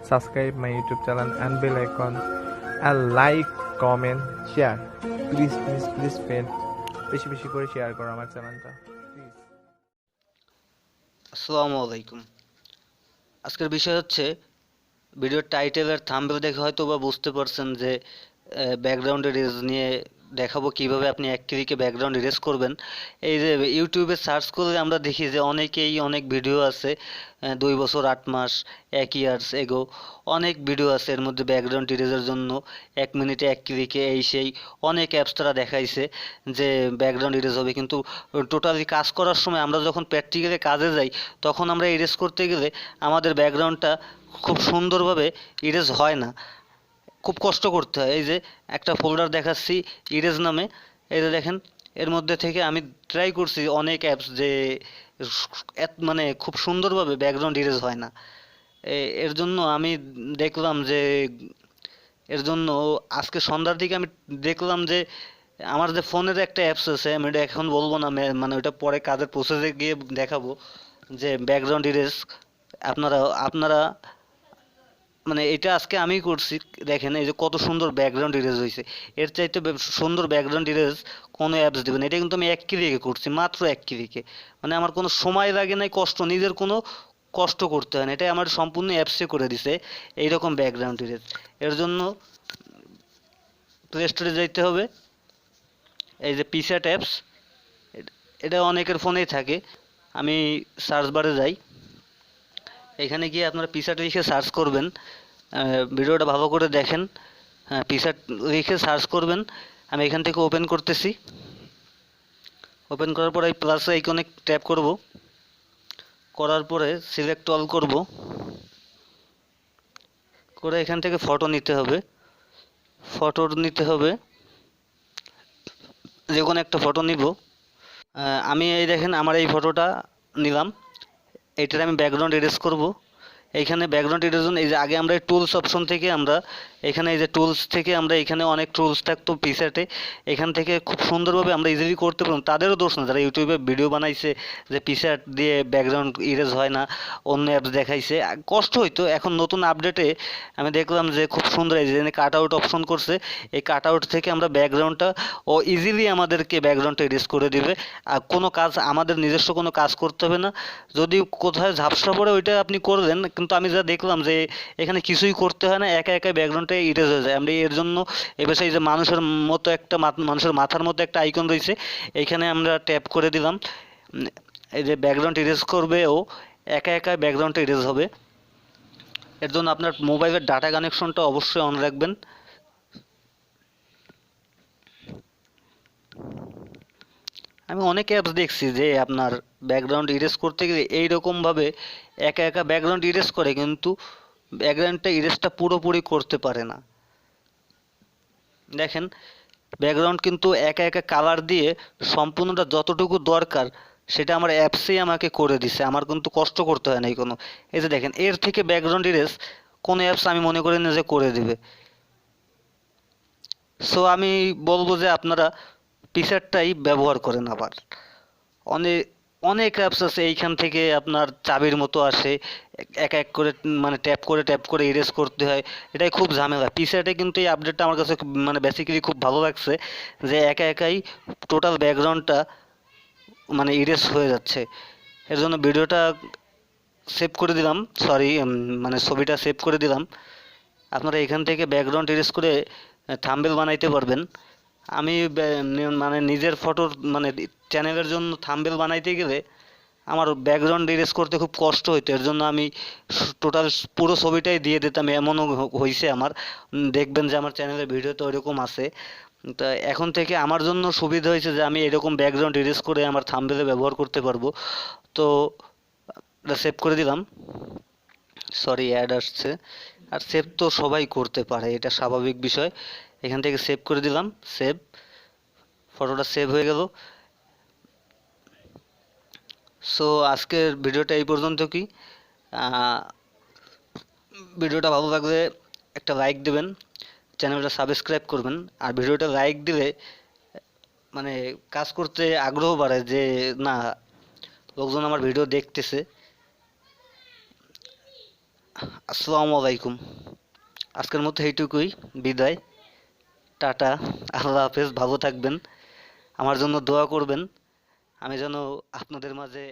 subscribe my YouTube channel and bell icon, and like, comment, share. Please friend, বেশি বেশি করে share করো আমার চ্যানেলটা প্লিজ। আসসালামু আলাইকুম। আজকের বিষয় হচ্ছে ভিডিওর টাইটেল আর থাম্বনেল দেখে হয়তো বা বুঝতে পারছেন যে ব্যাকগ্রাউন্ড ইরেজ নিয়ে দেখাবো কিভাবে আপনি এক ক্লিকে ব্যাকগ্রাউন্ড ইরেজ করবেন। এই যে ইউটিউবে সার্চ করলে আমরা দেখি যে অনেকেই অনেক ভিডিও আছে, 2 বছর 8 মাস, 1 ইয়ার্স এগো অনেক ভিডিও আছে। এর মধ্যে ব্যাকগ্রাউন্ড ইরেজের জন্য 1 মিনিটে 1 ক্লিকে এই সেই অনেক অ্যাপস তারা দেখাইছে যে ব্যাকগ্রাউন্ড ইরেজ হবে, কিন্তু টোটালি কাজ করার সময় আমরা যখন প্র্যাকটিক্যালি কাজে যাই তখন আমরা ইরেজ করতে গেলে আমাদের ব্যাকগ্রাউন্ডটা খুব সুন্দরভাবে ইরেজ হয় না, খুব কষ্ট করতে হয়। এই যে একটা ফোল্ডার দেখাচ্ছি ইরেজ নামে, এই যে দেখেন এর মধ্যে থেকে আমি ট্রাই করছি অনেক অ্যাপস যে মানে খুব সুন্দরভাবে ব্যাকগ্রাউন্ড ইরেজ হয় না। এর জন্য আমি দেখলাম যে এর জন্য আজকে সন্ধ্যার দিকে আমি দেখলাম যে আমার যে ফোনের একটা অ্যাপস আছে, আমি এটা এখন বলবো না, মানে ওটা পরে কাজের প্রসেসে গিয়ে দেখাবো যে ব্যাকগ্রাউন্ড ইরেজ আপনারা আপনারা মানে এটা আজকে আমি করছি। দেখেন এই যে কত সুন্দর ব্যাকগ্রাউন্ড ইরেজ হয়েছে, এর চাইতে সুন্দর ব্যাকগ্রাউন্ড ইরেজ কোনো অ্যাপস দেবেন। এটা কিন্তু আমি 1 ক্লিকে করছি, মাত্র 1 ক্লিকে, মানে আমার কোনো সময় লাগে নাই, কষ্ট নিজের কোনো কষ্ট করতে হয় না, এটাই আমার সম্পূর্ণ অ্যাপসে করে দিছে এইরকম ব্যাকগ্রাউন্ড ইরেজ। এর জন্য প্লে স্টোরে যাইতে হবে, এই যে পিস্যাট অ্যাপস, এটা অনেকের ফোনেই থাকে। আমি সার্চ বারে যাই, এখানে গিয়ে আপনারা পিস্যাট লিখে সার্চ করবেন। ভিডিওটা ভালো করে দেখেন। হ্যাঁ, পিস্যাট লিখে সার্চ করবেন। আমি এখান থেকে ওপেন করতেছি। ওপেন করার পরে এই প্লাস আইকনে ট্যাপ করব, করার পরে সিলেক্ট অল করব, করে এখান থেকে ফটো নিতে হবে। ফটো নিতে হবে, যে কোনো একটা ফটো নিব। আমি এই দেখেন আমার এই ফটোটা নিলাম, এইটার আমি ব্যাকগ্রাউন্ড এরেজ করব। এইখানে ব্যাকগ্রাউন্ড এর জন্য এই যে আগে আমরা এই টুলস অপশন থেকে আমরা এখানে এই যে টুলস থেকে আমরা এখানে অনেক টুলস থাকতো পিসেটে, এখান থেকে খুব সুন্দরভাবে আমরা ইজিলি করতে পারলাম। তাদেরও দোষ না যারা ইউটিউবে ভিডিও বানাইছে যে পিসেট দিয়ে ব্যাকগ্রাউন্ড ইরেজ হয় না, অন্য অ্যাপস দেখাইছে, কষ্ট হইতো। এখন নতুন আপডেটে আমি দেখলাম যে খুব সুন্দর এই যে কাট আউট অপশন করছে, এই কাট আউট থেকে আমরা ব্যাকগ্রাউন্ডটা ও ইজিলি আমাদেরকে ব্যাকগ্রাউন্ডটা ইরেজ করে দিবে। আর কোনো কাজ আমাদের নিজস্ব কোনো কাজ করতে হবে না। যদি কোথায় ঝাপসা পড়ে ওইটা আপনি করলেন, কিন্তু আমি যা দেখলাম যে এখানে কিছুই করতে হয় না, একা একা ব্যাকগ্রাউন্ডটা ইরেজ হয়ে যায়। আমরা এর জন্য এবার সেই যে মানুষের মতো একটা মানুষের মাথার মতো একটা আইকন রয়েছে, এইখানে আমরা ট্যাপ করে দিলাম। এই যে ব্যাকগ্রাউন্ড ইরেজ করবে ও একা একা ব্যাকগ্রাউন্ডটা ইরেজ হবে। এর জন্য আপনার মোবাইলের ডাটা কানেকশনটা অবশ্যই অন রাখবেন। আমি অনেক অ্যাপস দেখছি যে আপনার ব্যাকগ্রাউন্ড ইরেজ করতে গেলে এইরকমভাবে একা একা ব্যাকগ্রাউন্ড ইরেজ করে, কিন্তু ব্যাকগ্রাউন্ডটা ইরেজটা পুরোপুরি করতে পারে না। দেখেন ব্যাকগ্রাউন্ড কিন্তু একা একা কালার দিয়ে সম্পূর্ণটা যতটুকু দরকার সেটা আমার অ্যাপসেই আমাকে করে দিছে, আমার কিন্তু কষ্ট করতে হয় না কোনো। এই যে দেখেন এর থেকে ব্যাকগ্রাউন্ড ইরেজ কোনো অ্যাপস আমি মনে করি না যে করে দিবে। সো আমি বলবো যে আপনারা পিকচারটাই ব্যবহার করেন। আবার অনেক অনেক অ্যাপস আছে, এইখান থেকে আপনার চাবির মতো আসে, এক এক করে মানে ট্যাপ করে ইরেজ করতে হয়, এটাই খুব ঝামেলা। পিসেটে কিন্তু এই আপডেটটা আমার কাছে মানে বেসিক্যালি খুব ভালো লাগছে যে একা একাই টোটাল ব্যাকগ্রাউন্ডটা মানে ইরেজ হয়ে যাচ্ছে। এর জন্য ভিডিওটা সেভ করে দিলাম, সরি মানে ছবিটা সেভ করে দিলাম। আপনারা এখান থেকে ব্যাকগ্রাউন্ড ইরেজ করে থাম্বনেল বানাইতে পারবেন। আমি মানে নিজের ফটোর মানে চ্যানেলের জন্য থাম্বনেল বানাইতে গেলে আমার ব্যাকগ্রাউন্ড ইরেজ করতে খুব কষ্ট হইতো, এর জন্য আমি টোটাল পুরো ছবিটাই দিয়ে দিতাম। এমনও হয়েছে আমার, দেখবেন যে আমার চ্যানেলের ভিডিওতে ওইরকম আছে। তা এখন থেকে আমার জন্য সুবিধা হয়েছে যে আমি এরকম ব্যাকগ্রাউন্ড ইরেজ করে আমার থাম্বনেলে ব্যবহার করতে পারবো। তো এটা সেভ করে দিলাম, সরি অ্যাড আসছে। আর সেভ তো সবাই করতে পারে, এটা স্বাভাবিক বিষয়। এখান থেকে সেভ করে দিলাম, সেভ, ফটোটা সেভ হয়ে গেল। সো আজকের ভিডিওটা এই পর্যন্ত কি। ভিডিওটা ভালো লাগলে একটা লাইক দেবেন, চ্যানেলটা সাবস্ক্রাইব করবেন। আর ভিডিওটা লাইক দিলে মানে কাজ করতে আগ্রহ বাড়ে যে না, লোকজন আমার ভিডিও দেখতেছে। আসসালামু আলাইকুম। আজকের মতো এইটুকুই, বিদায়, টাটা, আল্লাহ হাফেজ, ভালো থাকবেন, আমার জন্য দোয়া করবেন, আমি যেন আপনাদের মাঝে